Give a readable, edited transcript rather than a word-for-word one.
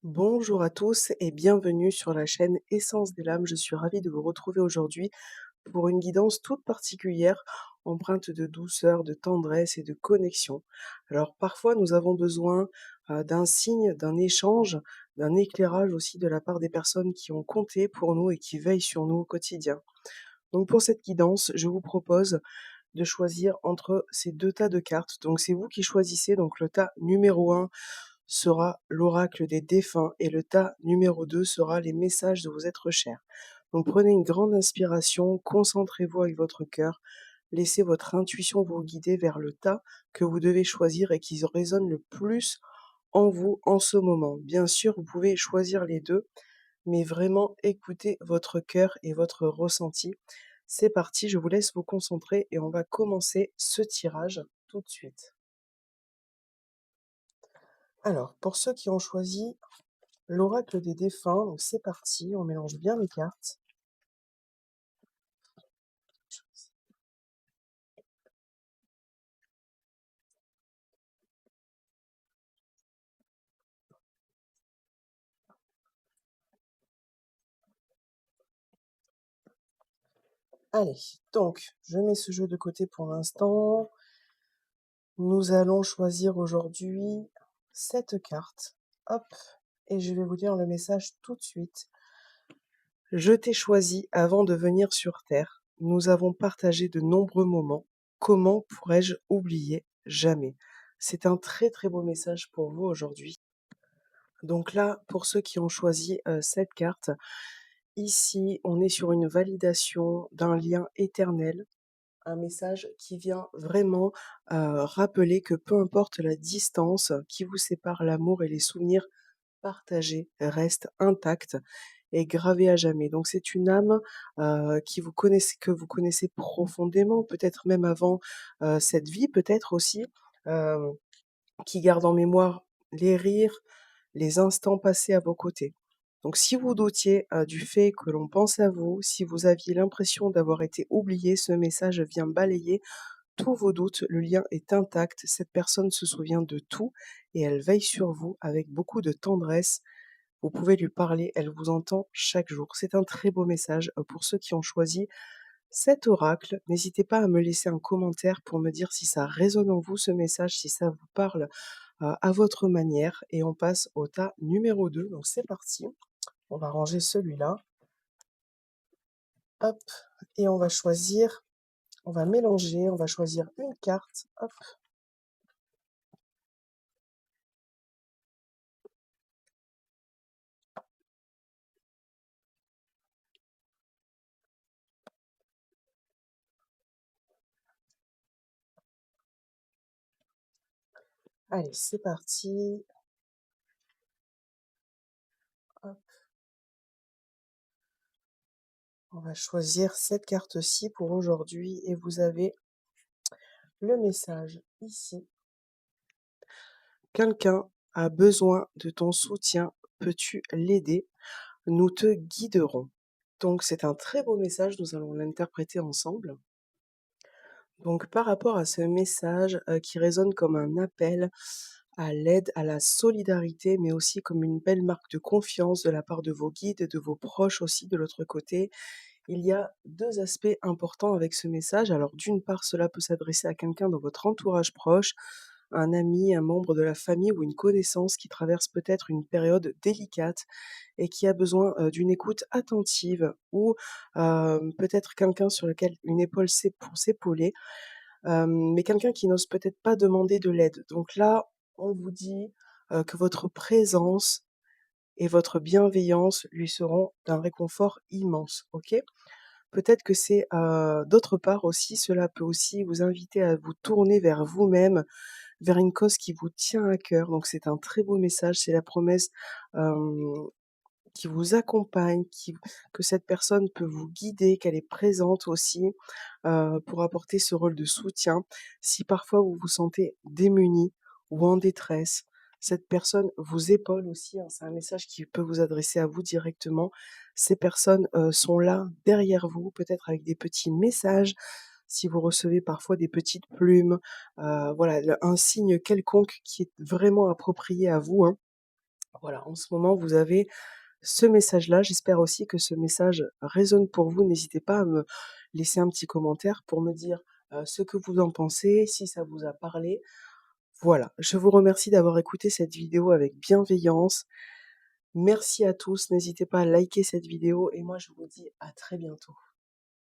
Bonjour à tous et bienvenue sur la chaîne Essence des Lames. Je suis ravie de vous retrouver aujourd'hui pour une guidance toute particulière, empreinte de douceur, de tendresse et de connexion. Alors parfois nous avons besoin d'un signe, d'un échange, d'un éclairage aussi de la part des personnes qui ont compté pour nous et qui veillent sur nous au quotidien. Donc pour cette guidance, je vous propose de choisir entre ces deux tas de cartes. Donc c'est vous qui choisissez. Donc le tas numéro un sera l'oracle des défunts et le tas numéro 2 sera les messages de vos êtres chers. Donc prenez une grande inspiration, concentrez-vous avec votre cœur, laissez votre intuition vous guider vers le tas que vous devez choisir et qui résonne le plus en vous en ce moment. Bien sûr, vous pouvez choisir les deux, mais vraiment écoutez votre cœur et votre ressenti. C'est parti, je vous laisse vous concentrer et on va commencer ce tirage tout de suite. Alors, pour ceux qui ont choisi l'oracle des défunts, donc c'est parti, on mélange bien les cartes. Allez, donc je mets ce jeu de côté pour l'instant. Nous allons choisir aujourd'hui cette carte. Hop, et je vais vous dire le message tout de suite. Je t'ai choisi avant de venir sur Terre. Nous avons partagé de nombreux moments. Comment pourrais-je oublier? Jamais. C'est un très très beau message pour vous aujourd'hui. Donc là, pour ceux qui ont choisi cette carte, ici, on est sur une validation d'un lien éternel, un message qui vient vraiment rappeler que peu importe la distance qui vous sépare, l'amour et les souvenirs partagés restent intacts et gravés à jamais. Donc c'est une âme qui vous connaissez, que vous connaissez profondément, peut-être même avant cette vie, peut-être aussi, euh, qui garde en mémoire les rires, les instants passés à vos côtés. Donc si vous doutiez du fait que l'on pense à vous, si vous aviez l'impression d'avoir été oublié, ce message vient balayer tous vos doutes. Le lien est intact, cette personne se souvient de tout et elle veille sur vous avec beaucoup de tendresse. Vous pouvez lui parler, elle vous entend chaque jour. C'est un très beau message pour ceux qui ont choisi cet oracle. N'hésitez pas à me laisser un commentaire pour me dire si ça résonne en vous ce message, si ça vous parle à votre manière. Et on passe au tas numéro 2. Donc c'est parti. On va ranger celui-là. Hop. Et on va choisir, on va mélanger, on va choisir une carte. Hop. Allez, c'est parti. Hop. On va choisir cette carte-ci pour aujourd'hui et vous avez le message ici. Quelqu'un a besoin de ton soutien. Peux-tu l'aider? Nous te guiderons. Donc c'est un très beau message, nous allons l'interpréter ensemble. Donc par rapport à ce message qui résonne comme un appel à l'aide, à la solidarité, mais aussi comme une belle marque de confiance de la part de vos guides, de vos proches aussi de l'autre côté, il y a deux aspects importants avec ce message. Alors d'une part, cela peut s'adresser à quelqu'un dans votre entourage proche, un ami, un membre de la famille ou une connaissance qui traverse peut-être une période délicate et qui a besoin d'une écoute attentive ou peut-être quelqu'un sur lequel une épaule pour s'épauler, mais quelqu'un qui n'ose peut-être pas demander de l'aide. Donc là, on vous dit que votre présence et votre bienveillance lui seront d'un réconfort immense, ok? Peut-être que c'est, d'autre part aussi, cela peut aussi vous inviter à vous tourner vers vous-même, vers une cause qui vous tient à cœur. Donc c'est un très beau message, c'est la promesse, hem, qui vous accompagne, que cette personne peut vous guider, qu'elle est présente aussi, pour apporter ce rôle de soutien. Si parfois vous vous sentez démuni ou en détresse, cette personne vous épaule aussi, hein. C'est un message qui peut vous adresser à vous directement. Ces personnes, sont là derrière vous, peut-être avec des petits messages, si vous recevez parfois des petites plumes, voilà, le un signe quelconque qui est vraiment approprié à vous, hein. Voilà, en ce moment, vous avez ce message-là. J'espère aussi que ce message résonne pour vous. N'hésitez pas à me laisser un petit commentaire pour me dire, ce que vous en pensez, si ça vous a parlé. Voilà, je vous remercie d'avoir écouté cette vidéo avec bienveillance. Merci à tous, n'hésitez pas à liker cette vidéo et moi je vous dis à très bientôt.